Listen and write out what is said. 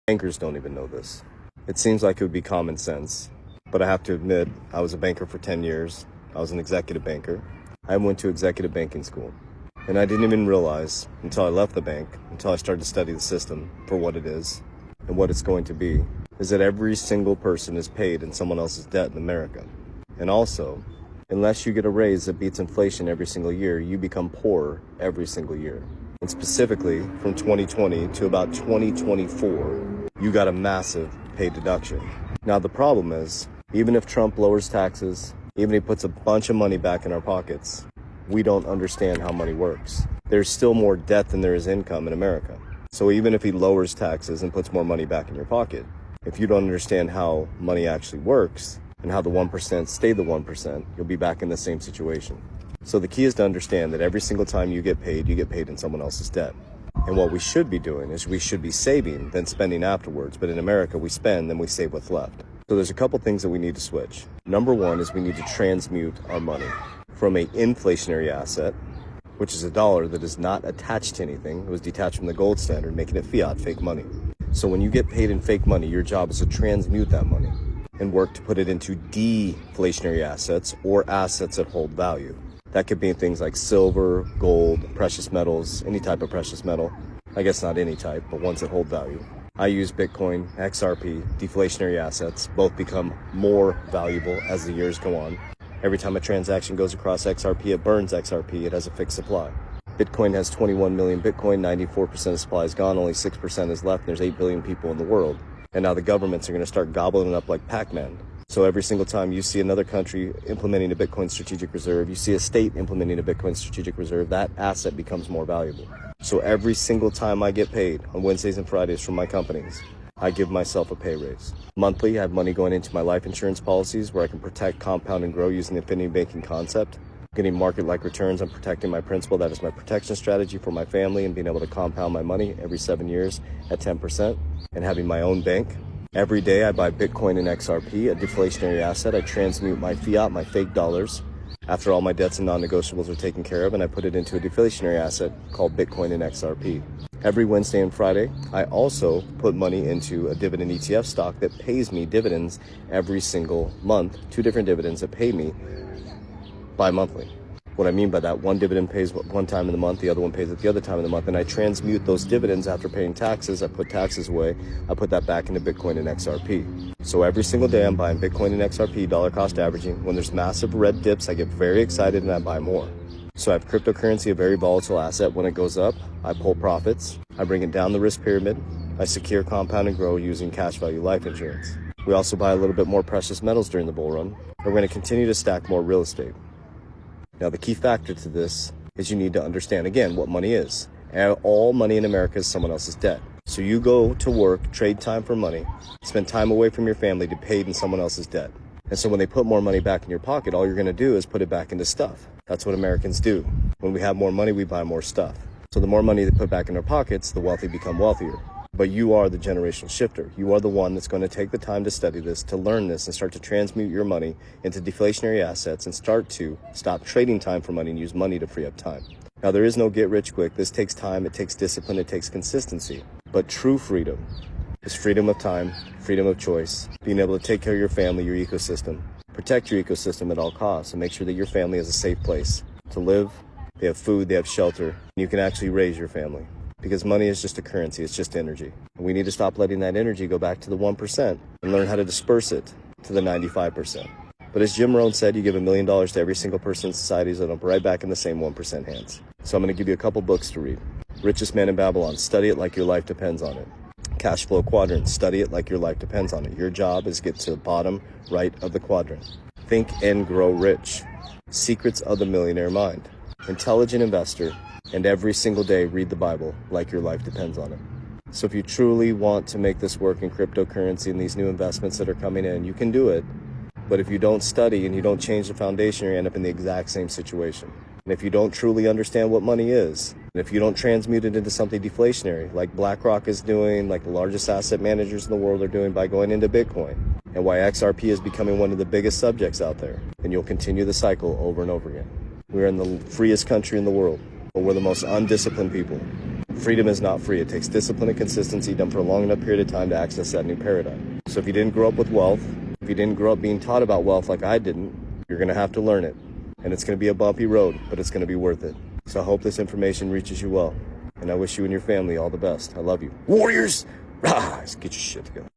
Bankers don't even know this. It seems like it would be common sense, but I have to admit, I was a banker for 10 years. I was an executive banker. I went to executive banking school, and I didn't even realize until I left the bank, until I started to study the system for what it is and what it's going to be, is that every single person is paid in someone else's debt in America. And also, unless you get a raise that beats inflation every single year, you become poorer every single year. And specifically, from 2020 to about 2024, you got a massive pay deduction. Now, the problem is, even if Trump lowers taxes, even if he puts a bunch of money back in our pockets, we don't understand how money works. There's still more debt than there is income in America. So even if he lowers taxes and puts more money back in your pocket, if you don't understand how money actually works and how the 1% stay the 1%, you'll be back in the same situation. So the key is to understand that every single time you get paid in someone else's debt. And what we should be doing is we should be saving, then spending afterwards. But in America, we spend, then we save what's left. So there's a couple things that we need to switch. Number one is we need to transmute our money from an inflationary asset, which is a dollar that is not attached to anything. It was detached from the gold standard, making it fiat, fake money. So when you get paid in fake money, your job is to transmute that money and work to put it into deflationary assets or assets that hold value. That could be things like silver, gold, precious metals, any type of precious metal. I guess not any type, but ones that hold value. I use Bitcoin, XRP, deflationary assets. Both become more valuable as the years go on. Every time a transaction goes across XRP, it burns XRP. It has a fixed supply. Bitcoin has 21 million Bitcoin, 94% of the supply is gone, only 6% is left, and there's 8 billion people in the world. And now the governments are going to start gobbling it up like Pac-Man. So every single time you see another country implementing a Bitcoin strategic reserve, you see a state implementing a Bitcoin strategic reserve, that asset becomes more valuable. So every single time I get paid on Wednesdays and Fridays from my companies, I give myself a pay raise. Monthly, I have money going into my life insurance policies where I can protect, compound, and grow using the infinity banking concept. Getting market-like returns, I'm protecting my principal. That is my protection strategy for my family and being able to compound my money every 7 years at 10% and having my own bank. Every day I buy Bitcoin and XRP, a deflationary asset. I transmute my fiat, my fake dollars, after all my debts and non-negotiables are taken care of, and I put it into a deflationary asset called Bitcoin and XRP. Every Wednesday and Friday, I also put money into a dividend ETF stock that pays me dividends every single month, 2 different dividends that pay me bi-monthly. What I mean by that, one dividend pays one time in the month, the other one pays at the other time in the month, and I transmute those dividends after paying taxes. I put taxes away. I put that back into Bitcoin and XRP. So every single day I'm buying Bitcoin and XRP, dollar cost averaging. When there's massive red dips, I get very excited and I buy more. So I have cryptocurrency, a very volatile asset. When it goes up, I pull profits. I bring it down the risk pyramid. I secure, compound, and grow using cash value life insurance. We also buy a little bit more precious metals during the bull run. We're going to continue to stack more real estate. Now, the key factor to this is you need to understand, again, what money is. And all money in America is someone else's debt. So you go to work, trade time for money, spend time away from your family to pay in someone else's debt. And so when they put more money back in your pocket, all you're going to do is put it back into stuff. That's what Americans do. When we have more money, we buy more stuff. So the more money they put back in their pockets, the wealthy become wealthier. But you are the generational shifter. You are the one that's going to take the time to study this, to learn this, and start to transmute your money into deflationary assets and start to stop trading time for money and use money to free up time. Now, there is no get rich quick. This takes time, it takes discipline, it takes consistency. But true freedom is freedom of time, freedom of choice, being able to take care of your family, your ecosystem, protect your ecosystem at all costs, and make sure that your family is a safe place to live. They have food, they have shelter, and you can actually raise your family. Because money is just a currency, it's just energy. We need to stop letting that energy go back to the 1% and learn how to disperse it to the 95%. But as Jim Rohn said, you give $1 million to every single person in society, so it'll right back in the same 1% hands. So I'm going to give you a couple books to read. Richest Man in Babylon, study it like your life depends on it. Cash Flow Quadrant, study it like your life depends on it. Your job is to get to the bottom right of the quadrant. Think and Grow Rich, Secrets of the Millionaire Mind, Intelligent Investor, and every single day read the Bible like your life depends on it. So if you truly want to make this work in cryptocurrency and these new investments that are coming in, you can do it. But if you don't study and you don't change the foundation, you end up in the exact same situation. And if you don't truly understand what money is, and if you don't transmute it into something deflationary, like BlackRock is doing, like the largest asset managers in the world are doing by going into Bitcoin, and why XRP is becoming one of the biggest subjects out there, then you'll continue the cycle over and over again. We're in the freest country in the world, but we're the most undisciplined people. Freedom is not free. It takes discipline and consistency done for a long enough period of time to access that new paradigm. So if you didn't grow up with wealth, if you didn't grow up being taught about wealth like I didn't, you're going to have to learn it. And it's going to be a bumpy road, but it's going to be worth it. So I hope this information reaches you well. And I wish you and your family all the best. I love you. Warriors! Rise! Get your shit together.